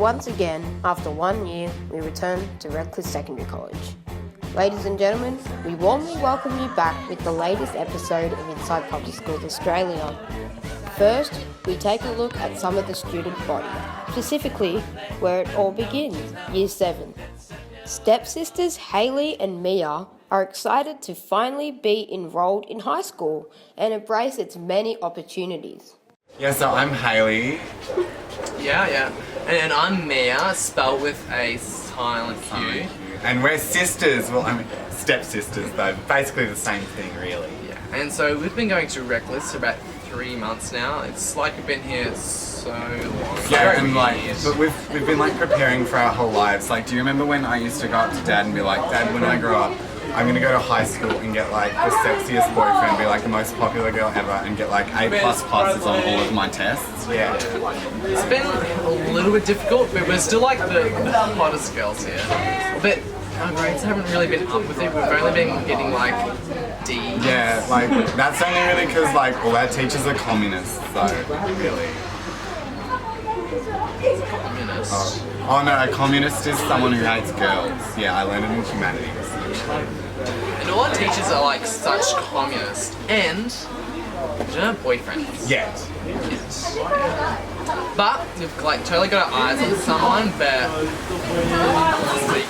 once again, after 1 year, we return to Redcliffe Secondary College. Ladies and gentlemen, we warmly welcome you back with the latest episode of Inside Public Schools Australia. First, we take a look at some of the student body, specifically where it all begins, Year 7. Stepsisters Heyleeh and Qmia are excited to finally be enrolled in high school and embrace its many opportunities. Yeah, so I'm Heyleeh. Yeah. And I'm Qmia, spelled with a silent Q. And we're sisters. Well, I mean, stepsisters, though. Basically the same thing, really. Yeah. And so we've been going to Reckless for about 3 months now. It's like we've been here so long. Yeah, and but we've been like preparing for our whole lives. Like, do you remember when I used to go up to Dad and be like, Dad, when I grow up, I'm gonna go to high school and get like the sexiest boyfriend, be like the most popular girl ever, and get like A++ on all of my tests. Yeah. It's been a little bit difficult, but we're still like the hottest girls here. But our grades haven't really been up with it. We've only been getting like D. Yeah, like that's only really because like all our teachers are communists, so really. Communist. Oh no, a communist is someone who hates girls. Yeah, I learned it in humanities. And all our teachers are like such communists and they don't have boyfriends. Yet. Yes. But we've like totally got our eyes on someone, but it's secret.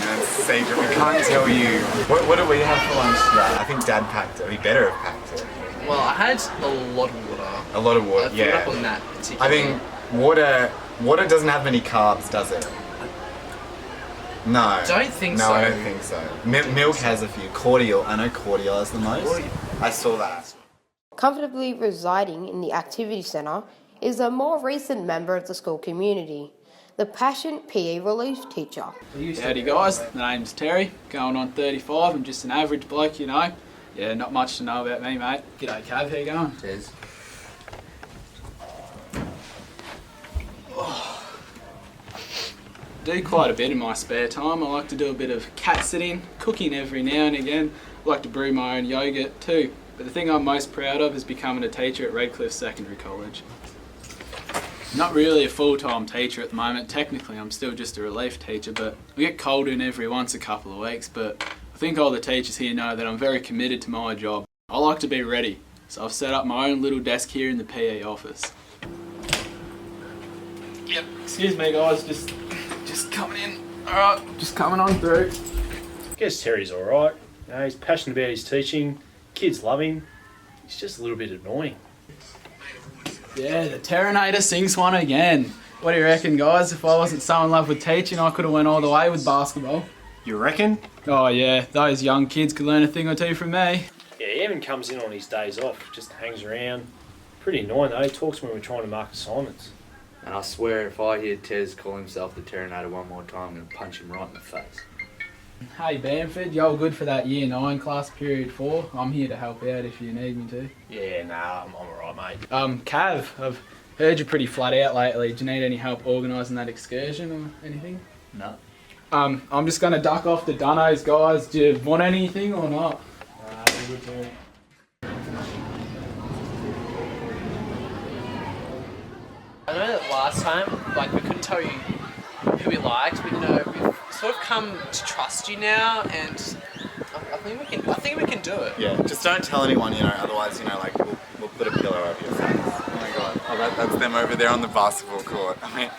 Yeah, it's a secret. We can't tell you. What do we have for lunch today? I think Dad packed it. He better have packed it. Well, I had a lot of water. A lot of water, I yeah. up on that particular. I think water doesn't have many carbs, does it? No. Don't think no, so. No, I don't think so. Milk has a few. Cordial. I know cordial has the most. I saw that. Comfortably residing in the activity centre is a more recent member of the school community, the passionate PE relief teacher. Howdy guys, my name's Terry, going on 35, I'm just an average bloke, you know. Yeah, not much to know about me, mate. G'day Cav, how you going? Cheers. I do quite a bit in my spare time. I like to do a bit of cat sitting, cooking every now and again. I like to brew my own yogurt too. But the thing I'm most proud of is becoming a teacher at Redcliffe Secondary College. Not really a full-time teacher at the moment. Technically I'm still just a relief teacher, but we get called in every once a couple of weeks. But I think all the teachers here know that I'm very committed to my job. I like to be ready, so I've set up my own little desk here in the PE office. Yep, excuse me guys, just coming in. Alright, just coming on through. I guess Terry's alright. You know, he's passionate about his teaching, kids love him. He's just a little bit annoying. Yeah, the Terrinator sings one again. What do you reckon, guys? If I wasn't so in love with teaching, I could have went all the way with basketball. You reckon? Oh yeah, those young kids could learn a thing or two from me. Yeah, he even comes in on his days off, just hangs around. Pretty annoying though, he talks when we're trying to mark assignments. And I swear if I hear Tez call himself the Terrinator one more time, I'm going to punch him right in the face. Hey Bamford, you're good for that Year 9 class period 4. I'm here to help out if you need me to. Yeah, nah, I'm alright mate. Cav, I've heard you're pretty flat out lately. Do you need any help organising that excursion or anything? No. I'm just going to duck off to Dunno's, guys. Do you want anything or not? We're good Terry. I know that last time, like, we couldn't tell you who we liked, but you know, we've sort of come to trust you now, and I think we can do it. Yeah, just don't tell anyone, you know, otherwise, you know, like, we'll put a pillow over your face. Oh my god. Oh, that's them over there on the basketball court. I mean,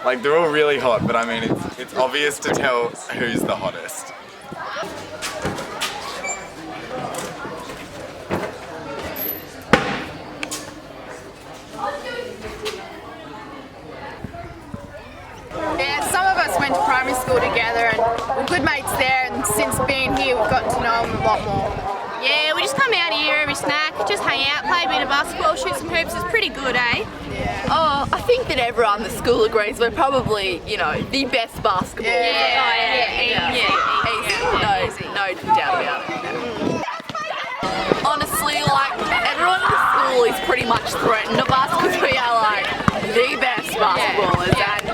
like, they're all really hot, but I mean, it's obvious to tell who's the hottest. Yeah, some of us went to primary school together and we're good mates there, and since being here we've gotten to know them a lot more. Yeah, we just come out here every snack, just hang out, play a bit of basketball, shoot some hoops. It's pretty good, eh? Yeah. Oh, I think that everyone in the school agrees we're probably, you know, the best basketball. No doubt about it. Honestly, like, everyone in the school is pretty much threatened of us because we are like the best basketballers. And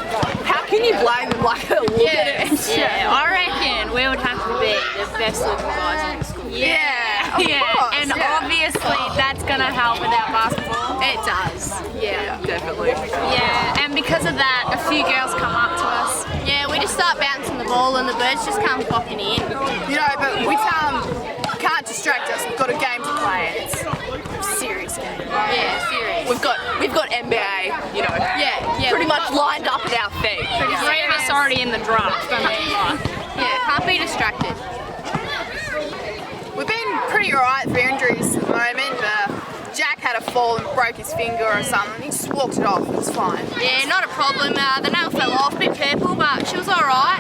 how can you blame them? Like, look at it. Yeah, I reckon we would have to be the best looking guys in the school. Yeah. Yeah, and obviously that's going to help with our basketball. It does. Yeah, definitely. Yeah, and because of that, a few girls come up to us. Yeah, we just start bouncing the ball and the birds just come flocking in. You know, but we tell them, can't distract us, we've got a game to play. It's a serious game. Yeah, serious. We've got NBA, you know, Yeah, pretty much lined up at our feet. Three of us already in the draft. Yeah, can't be distracted. We've been pretty alright for injuries at the moment. Jack had a fall and broke his finger or something. He just walked it off. It was fine. Yeah, not a problem. The nail fell off, a bit purple, but she was alright.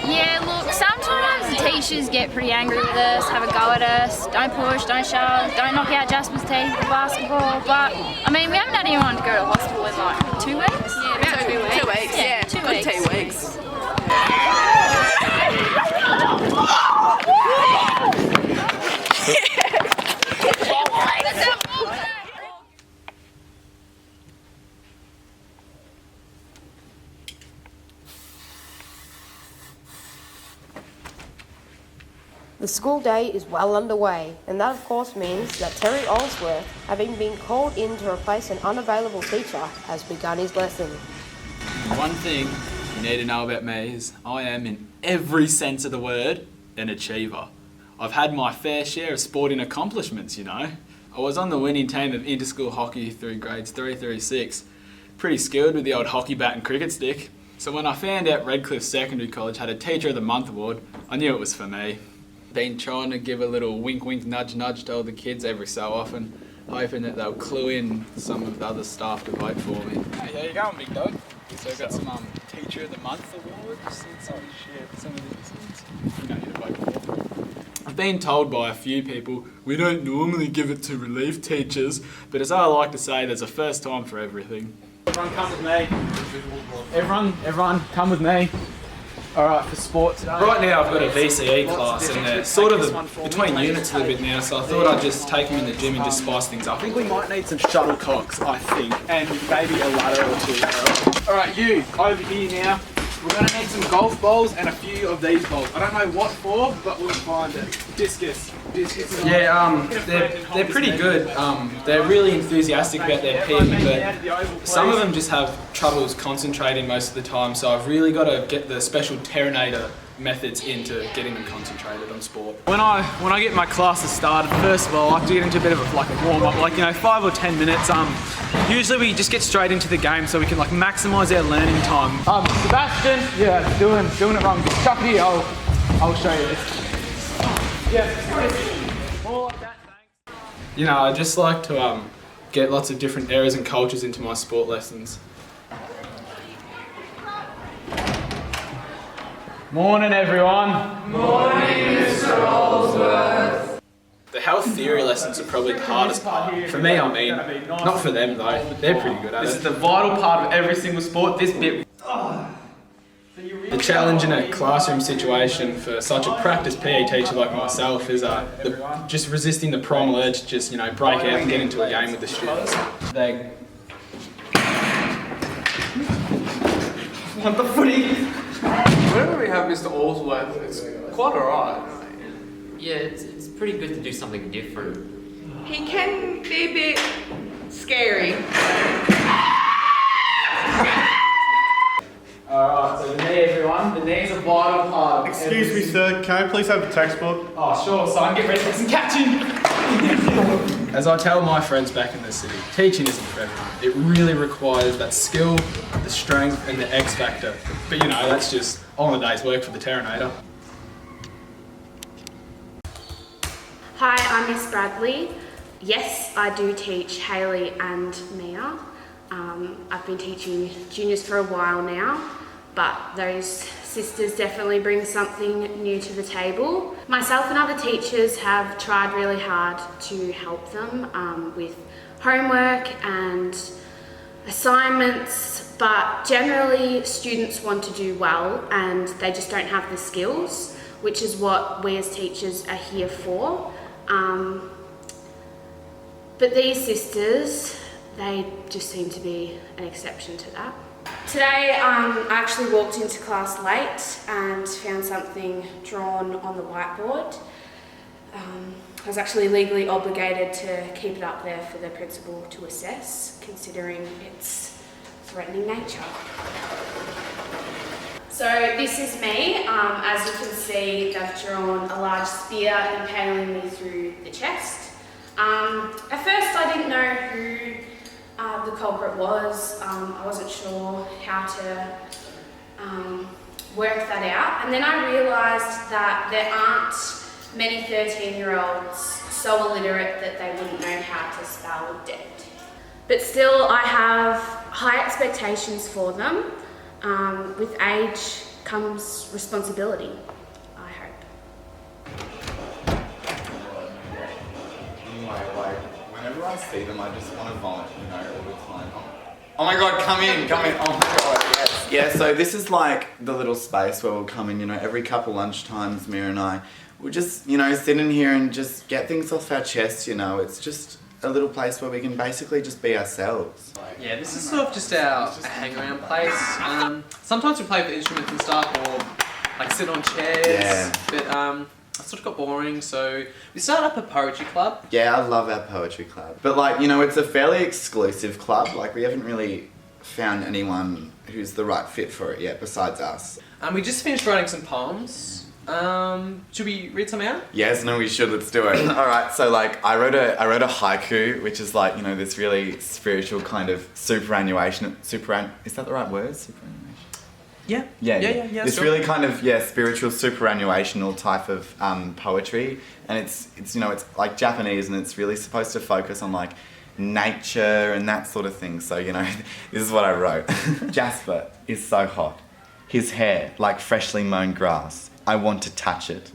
Yeah, look, sometimes the teachers get pretty angry with us, have a go at us, don't push, don't shove, don't knock out Jasper's teeth for basketball. But, I mean, we haven't had anyone to go to hospital in like 2 weeks? Yeah, about 2 weeks. 2 weeks, yeah. 2 Good weeks. 2 weeks. The school day is well underway, and that of course means that Terry Allsworth, having been called in to replace an unavailable teacher, has begun his lesson. One thing you need to know about me is I am, in every sense of the word, an achiever. I've had my fair share of sporting accomplishments, you know. I was on the winning team of inter-school hockey through grades 3 through 6. Pretty skilled with the old hockey bat and cricket stick. So when I found out Redcliffe Secondary College had a Teacher of the Month award, I knew it was for me. Been trying to give a little wink wink nudge nudge to all the kids every so often, hoping that they'll clue in some of the other staff to vote for me. Hey, how you going, big dog? So I got some Teacher of the Month awards and some of these things. You don't need to vote for. I've been told by a few people we don't normally give it to relief teachers, but as I like to say, there's a first time for everything. Everyone come with me. Everyone come with me. Alright, for sport today. Right now I've got a VCE class and they're sort of between units a little bit now, so I thought I'd just take them in the gym and just spice things up. I think we might need some shuttlecocks, I think, and maybe a ladder or two. Alright, you, over here now. We're going to need some golf balls and a few of these balls. I don't know what for, but we'll find it. Discus. Yeah, they're pretty good. They're really enthusiastic about their PE, but some of them just have troubles concentrating most of the time, so I've really got to get the special Terrinator methods into getting them concentrated on sport. When I get my classes started, first of all, I like to get into a bit of a warm-up, 5 or 10 minutes. Usually we just get straight into the game so we can maximise our learning time. Sebastian, yeah, doing it wrong. Chuck it here, I'll show you this. Yeah, more like that, thanks. You know, I just like to get lots of different eras and cultures into my sport lessons. Morning, everyone. Morning, Mr. Allsworth. The health theory lessons are probably the hardest part. For me, I mean, not for them though. They're pretty good at it. This is the vital part of every single sport. This bit. The challenge in a classroom situation for such a practiced PE teacher like myself is just resisting the primal urge to just, break out and get into a game with the students. They want the footy. Whenever we have Mr. Allsworth, it's quite alright. Yeah, it's pretty good to do something different. He can be a bit scary. Alright, so the knee, everyone. The knee's a vital part of Excuse me, sir. Can I please have the textbook? Oh, sure, son. Get ready for some catching. As I tell my friends back in the city, teaching isn't for everyone. It really requires that skill, the strength, and the X factor. But that's just all in a day's work for the Terrinator. Hi, I'm Miss Bradley. Yes, I do teach Heyleeh and Qmia. I've been teaching juniors for a while now, but those sisters definitely bring something new to the table. Myself and other teachers have tried really hard to help them with homework and assignments, but generally students want to do well and they just don't have the skills, which is what we as teachers are here for. But these sisters, they just seem to be an exception to that. Today, I actually walked into class late and found something drawn on the whiteboard. I was actually legally obligated to keep it up there for the principal to assess, considering its threatening nature. So this is me. As you can see, they've drawn a large spear impaling me through the chest. At first I didn't know who the culprit was. I wasn't sure how to work that out. And then I realised that there aren't many 13-year-olds so illiterate that they wouldn't know how to spell dead. But still, I have high expectations for them. With age comes responsibility, I hope. Anyway, like, whenever I see them, I just want to vomit, you know, all the time. Oh my god, come in. Oh my god, yes. Yeah, so this is like the little space where we'll come in, you know, every couple lunchtimes, Mia and I, we'll just, you know, sit in here and just get things off our chest, you know. It's just a little place where we can basically just be ourselves. Yeah, this is sort of just our hang around place. Sometimes we play with instruments and stuff, or like sit on chairs. Yeah. But it sort of got boring, so we started up a poetry club. Yeah, I love our poetry club. But like, you know, it's a fairly exclusive club. Like, we haven't really found anyone who's the right fit for it yet besides us. We just finished writing some poems. Should we read some out? Yes, no, we should. Let's do it. All right. So, like, I wrote a haiku, which is like, you know, this really spiritual kind of superannuation. Is that the right word? Superannuation. Yeah. This sure. really kind of spiritual superannuational type of poetry, and it's you know, it's like Japanese, and it's really supposed to focus on like nature and that sort of thing. So, you know, this is what I wrote. Jasper is so hot. His hair like freshly mown grass. I want to touch it.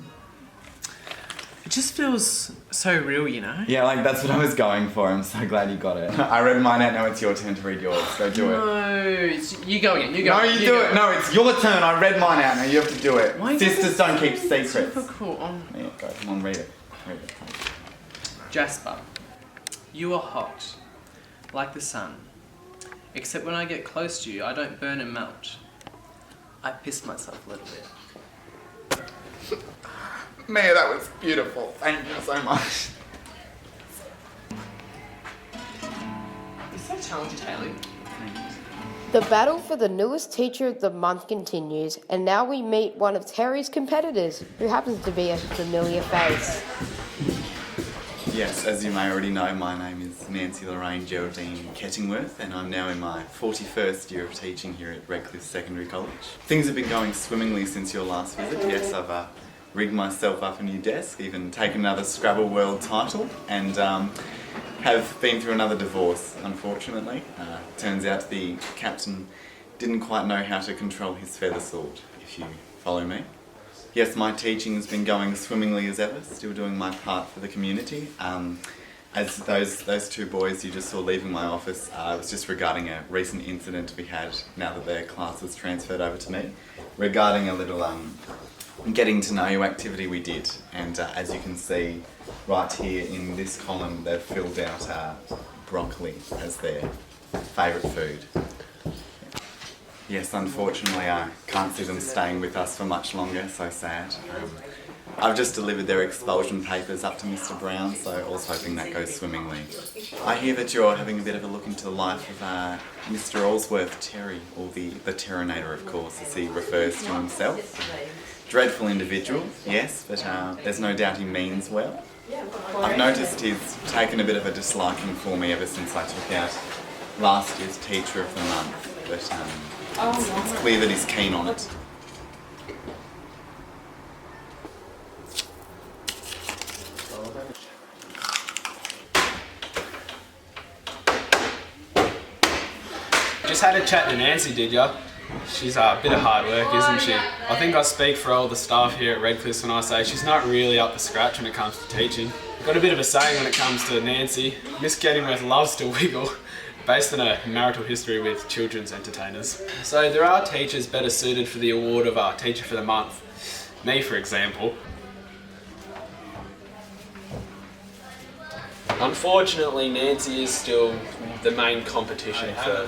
It just feels so real, you know? Yeah, like that's what I was going for. I'm so glad you got it. I read mine out, now it's your turn to read yours. Go do it. No, you go again, you go. No, you do it. No, it's your turn. I read mine out, now you have to do it. Why Sisters don't keep secrets. Difficult. Yeah, go, come on, read it. Read it. Jasper, you are hot, like the sun. Except when I get close to you, I don't burn and melt. I pissed myself a little bit. Mia, that was beautiful. Thank you so much. You're so talented, Heyleeh. The battle for the newest teacher of the month continues, and now we meet one of Terry's competitors, who happens to be a familiar face. Yes, as you may already know, my name is Nancy Lorraine Geraldine Kettingworth, and I'm now in my 41st year of teaching here at Redcliffe Secondary College. Things have been going swimmingly since your last visit. Yes, I've rigged myself up a new desk, even taken another Scrabble World title, and have been through another divorce, unfortunately. Turns out the captain didn't quite know how to control his feather sword, if you follow me. Yes, my teaching has been going swimmingly as ever, still doing my part for the community. As those two boys you just saw leaving my office, it was just regarding a recent incident we had now that their class was transferred over to me, regarding a little getting to know you activity we did. And as you can see right here in this column, they've filled out broccoli as their favourite food. Yes, unfortunately I can't see them staying with us for much longer, so sad. I've just delivered their expulsion papers up to Mr. Brown, so I was hoping that goes swimmingly. I hear that you're having a bit of a look into the life of Mr. Allsworth, Terry, or the Terrinator, of course, as he refers to himself. Dreadful individual, yes, but there's no doubt he means well. I've noticed he's taken a bit of a disliking for me ever since I took out last year's Teacher of the Month, but it's clear that he's keen on it. Just had a chat to Nancy, did ya? She's a bit of hard work, isn't she? I think I speak for all the staff here at Redcliffe when I say she's not really up to scratch when it comes to teaching. Got a bit of a saying when it comes to Nancy. Miss Kettingworth loves to wiggle, based on a marital history with children's entertainers. So there are teachers better suited for the award of Teacher for the Month. Me, for example. Unfortunately, Nancy is still the main competition for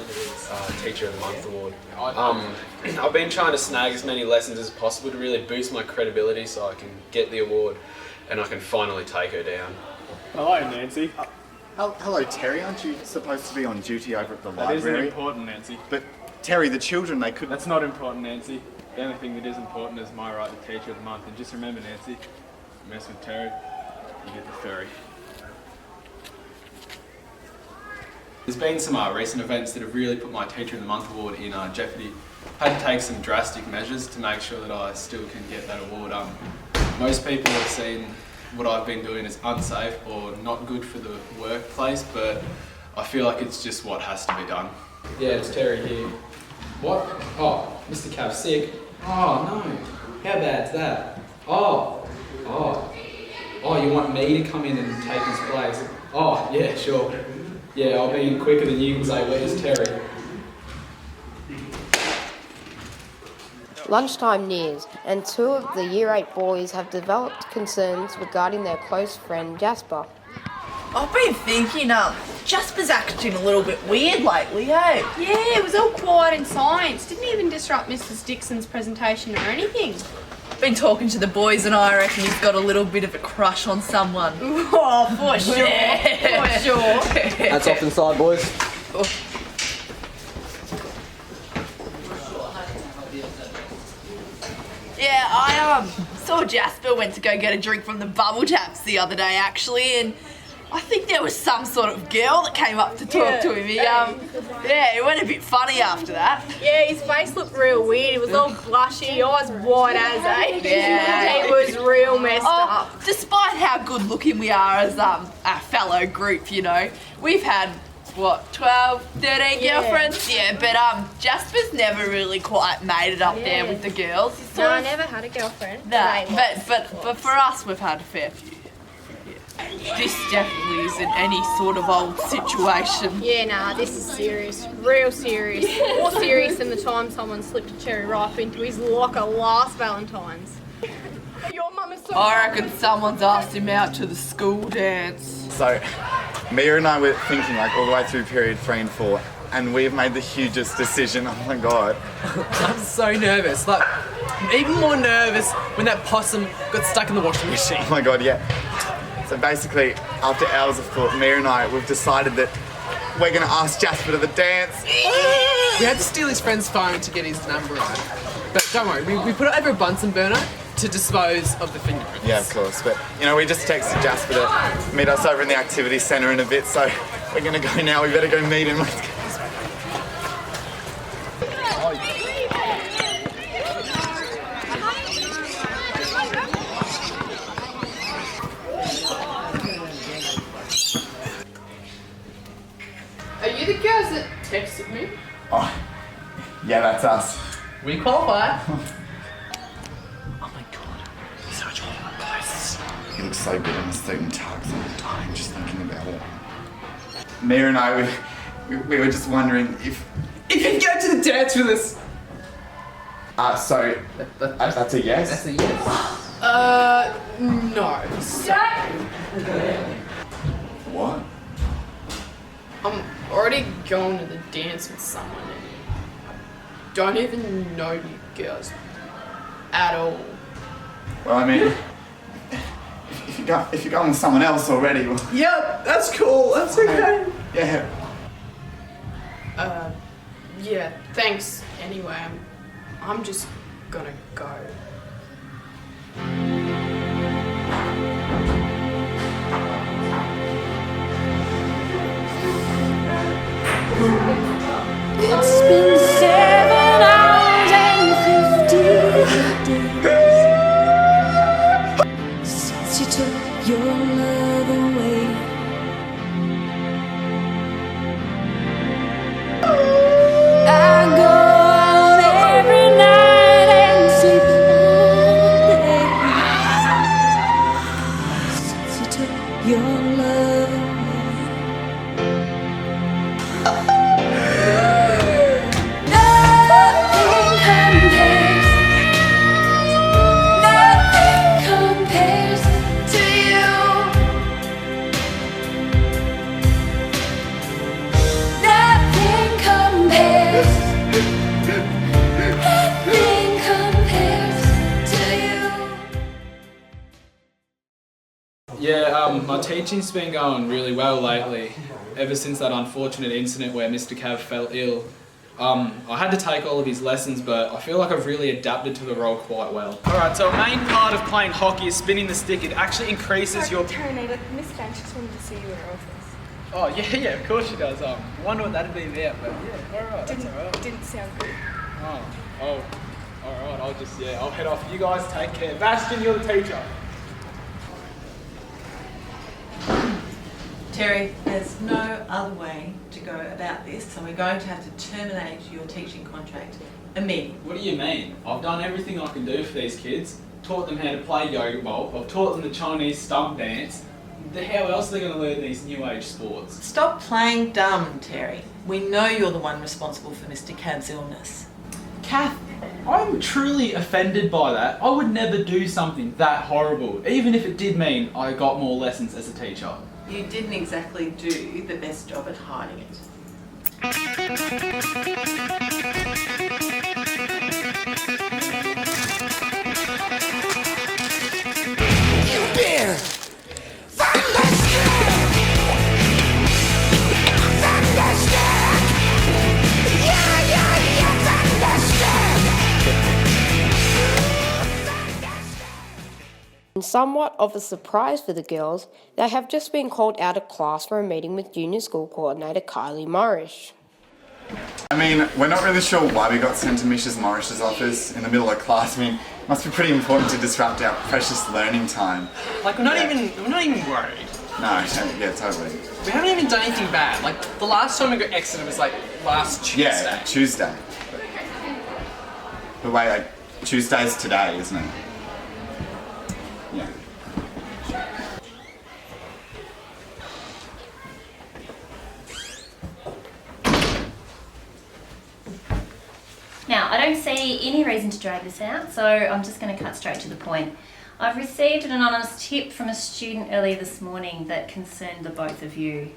Teacher of the Month award. I've been trying to snag as many lessons as possible to really boost my credibility so I can get the award and I can finally take her down. Hello, Nancy. Hello, Terry. Aren't you supposed to be on duty over at the That isn't library? important, Nancy. But Terry, the children, they could... That's not important, Nancy. The only thing that is important is my right to Teacher of the Month. And just remember, Nancy, you mess with Terry, you get the ferry. There's been some recent events that have really put my Teacher of the Month award in jeopardy. Had to take some drastic measures to make sure that I still can get that award. Most people have seen what I've been doing as unsafe or not good for the workplace, but I feel like it's just what has to be done. Yeah, it's Terry here. What? Oh, Mr. Cav's sick. Oh no, how bad's that? Oh, you want me to come in and take his place? Oh, yeah, sure. Yeah, I'll be in quicker than you can say, where's Terry? Lunchtime nears, and two of the Year 8 boys have developed concerns regarding their close friend Jasper. I've been thinking, Jasper's acting a little bit weird lately, hey? Yeah, it was all quiet in science. Didn't even disrupt Mrs. Dixon's presentation or anything. Been talking to the boys and I reckon he's got a little bit of a crush on someone. Oh, for sure. For sure. That's off inside, boys. Yeah, I saw Jasper went to go get a drink from the bubble taps the other day actually, and I think there was some sort of girl that came up to talk to him. It went a bit funny after that. Yeah, his face looked real weird. He was all blushy, eyes wide as, eh? Yeah. He was real messed up. Despite how good looking we are as a fellow group, you know, we've had, what, 12, 13 girlfriends? Yeah, but Jasper's never really quite made it up there with the girls. No, I never had a girlfriend. No, but for us, we've had a fair few. This definitely isn't any sort of old situation. Yeah, nah, this is serious. Real serious. More serious than the time someone slipped a cherry ripe into his locker last Valentine's. Your mum is so... I reckon someone's asked him out to the school dance. So, Mia and I were thinking like all the way through period 3 and 4, and we've made the hugest decision. Oh my god. I'm so nervous. Like, even more nervous when that possum got stuck in the washing machine. Oh my god, yeah. So basically, after hours of thought, Mia and I, we've decided that we're going to ask Jasper to the dance. We had to steal his friend's phone to get his number on. But don't worry, we put it over a Bunsen burner to dispose of the fingerprints. Yeah, of course. But, you know, we just texted Jasper to meet us over in the activity centre in a bit, so we're going to go now. We better go meet him. Let's go. Are you the girls that texted me? Oh, yeah, that's us. We qualify. He looks so good in the suit and tux all the time, just thinking about it. Mia and I, we were just wondering if you can go to the dance with us. So, that's a yes? That's a yes. No. So, what? I'm already going to the dance with someone and don't even know you girls at all. Well, I mean, if you're going with someone else already, well... Yeah, that's cool. That's okay. Yeah. Yeah, thanks anyway. I'm just gonna go. It's been 7 hours and 50 days since you took your love away. I go out every night and sleep all day. Yeah, my teaching's been going really well lately. Ever since that unfortunate incident where Mr. Cav fell ill. I had to take all of his lessons, but I feel like I've really adapted to the role quite well. Alright, so a main part of playing hockey is spinning the stick. It actually increases your... Terrinator, Miss Jane just wanted to see you in her office. Oh, yeah, of course she does. I wonder what that'd be about, but yeah, alright, that's alright. Didn't sound good. Oh, alright, I'll head off. You guys take care. Bastion, you're the teacher. Terry, there's no other way to go about this, so we're going to have to terminate your teaching contract immediately. What do you mean? I've done everything I can do for these kids. Taught them how to play yoga bowl. I've taught them the Chinese stump dance. How else are they going to learn these new age sports? Stop playing dumb, Terry. We know you're the one responsible for Mr. Cav's illness. Kath, I'm truly offended by that. I would never do something that horrible, even if it did mean I got more lessons as a teacher. You didn't exactly do the best job at hiding it. You dare! And somewhat of a surprise for the girls, they have just been called out of class for a meeting with Junior School Coordinator Heyleeh Morris. I mean, we're not really sure why we got sent to Mrs. Morris's office in the middle of class. I mean, it must be pretty important to disrupt our precious learning time. Like, we're not even worried. No, yeah, totally. We haven't even done anything bad. Like, the last time we got exited was like last Tuesday. Yeah, Tuesday. But wait, like, Tuesday's today, isn't it? Yeah. Now, I don't see any reason to drag this out, so I'm just going to cut straight to the point. I've received an anonymous tip from a student earlier this morning that concerned the both of you.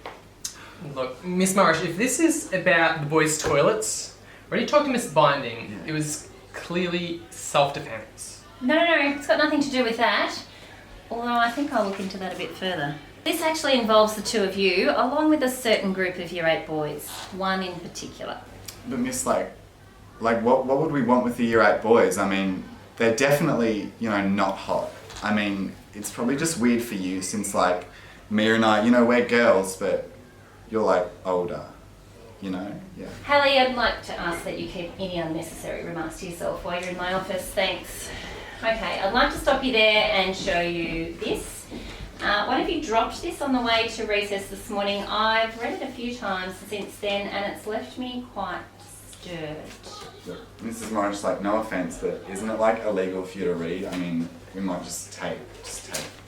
Look, Miss Morris, if this is about the boys' toilets, already talked to Miss Binding. Yeah. It was clearly self-defense. No, it's got nothing to do with that. Although I think I'll look into that a bit further. This actually involves the two of you, along with a certain group of Year 8 boys, one in particular. But Miss, like what would we want with the Year 8 boys? I mean, they're definitely, not hot. I mean, it's probably just weird for you since, like, Mia and I, we're girls, but you're, like, older, yeah. Heyleeh, I'd like to ask that you keep any unnecessary remarks to yourself while you're in my office, thanks. Okay, I'd like to stop you there and show you this. One of you dropped this on the way to recess this morning. I've read it a few times since then and it's left me quite stirred. Look, Mrs. Morris, like, no offence, but isn't it, like, illegal for you to read? I mean, we might just take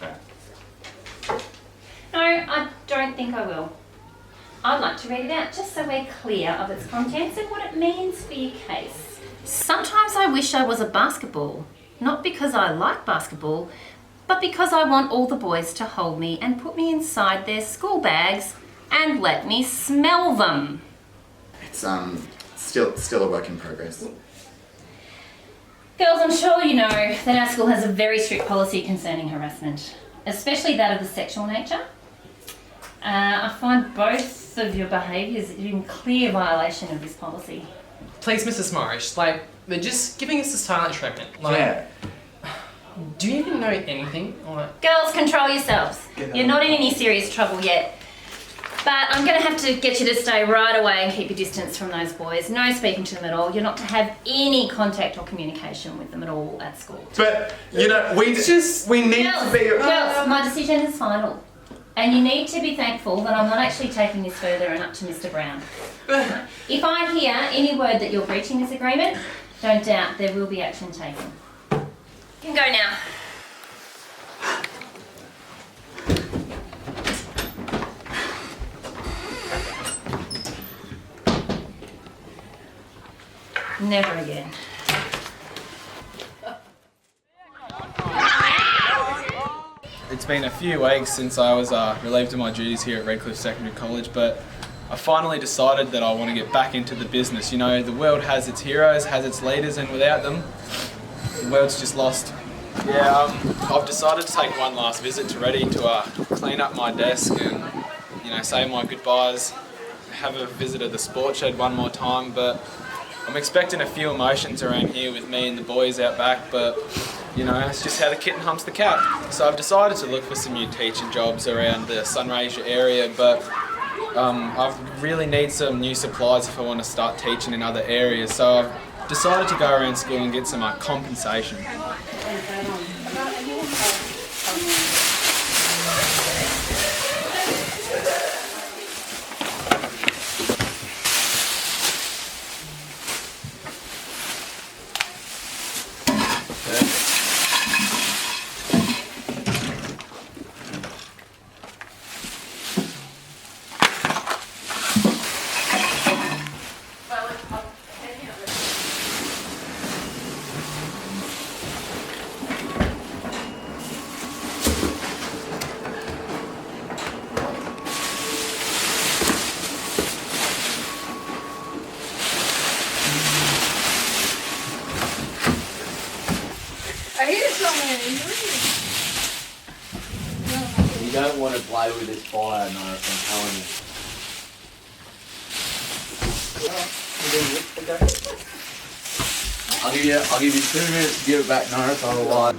that. No, I don't think I will. I'd like to read it out just so we're clear of its contents and what it means for your case. Sometimes I wish I was a basketball. Not because I like basketball, but because I want all the boys to hold me and put me inside their school bags and let me smell them. It's still a work in progress. Girls, I'm sure you know that our school has a very strict policy concerning harassment, especially that of the sexual nature. I find both of your behaviours in clear violation of this policy. Please, Mrs. Morris, they're just giving us a silent treatment. Yeah. Do you even know anything? Girls, control yourselves. You're not in any serious trouble yet. But I'm going to have to get you to stay right away and keep your distance from those boys. No speaking to them at all. You're not to have any contact or communication with them at all at school. But, we need to be... Girls, my decision is final. And you need to be thankful that I'm not actually taking this further and up to Mr. Brown. If I hear any word that you're breaching this agreement, don't doubt there will be action taken. You can go now. Never again. It's been a few weeks since I was relieved of my duties here at Redcliffe Secondary College, but I finally decided that I want to get back into the business. The world has its heroes, has its leaders, and without them, the world's just lost. Yeah, I've decided to take one last visit to Reddy to clean up my desk and, say my goodbyes, have a visit at the sports shed one more time, but I'm expecting a few emotions around here with me and the boys out back, but, it's just how the kitten humps the cat. So I've decided to look for some new teacher jobs around the Sunraysia area, but I really need some new supplies if I want to start teaching in other areas. So I've decided to go around school and get some compensation. You don't want to play with this fire, no, I'm telling you. I'll give you 2 minutes to give it back, Norris, otherwise.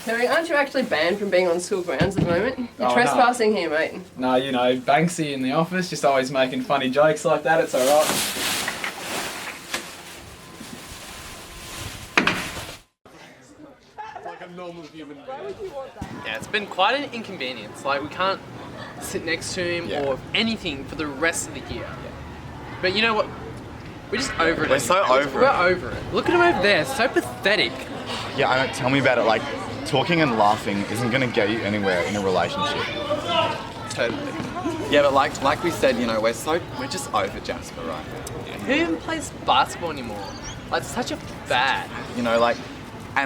Terry, aren't you actually banned from being on school grounds at the moment? You're Oh, trespassing here, mate. No, Banksy in the office, just always making funny jokes like that, it's alright. Yeah, it's been quite an inconvenience. Like, we can't sit next to him or anything for the rest of the year. But you know what? We're just over it. We're so over it. We're over it. Look at him over there, so pathetic. Yeah, I don't, tell me about it. Like, talking and laughing isn't going to get you anywhere in a relationship. Totally. Yeah, but like we said, we're just over Jasper right now. Who even plays basketball anymore? Like, it's such a fad. And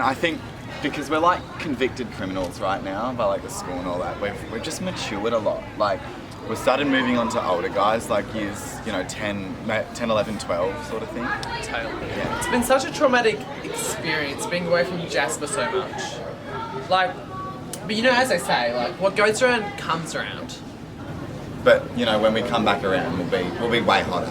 I think because we're like convicted criminals right now by like the school and all that, we've just matured a lot. Like, we've started moving on to older guys, like years, 10, 11, 12 sort of thing. Totally. Yeah. It's been such a traumatic experience being away from Jasper so much. Like, but as I say, like, what goes around comes around. But, when we come back around, we'll be way hotter.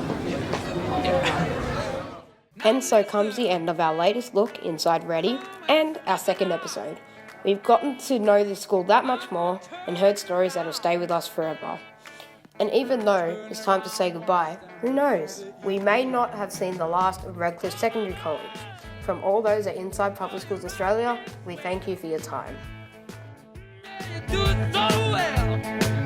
And so comes the end of our latest look inside Reddy and our second episode. We've gotten to know the school that much more and heard stories that'll stay with us forever. And even though it's time to say goodbye, who knows? We may not have seen the last of Redcliffe Secondary College. From all those at Inside Public Schools Australia, we thank you for your time. Do it so well.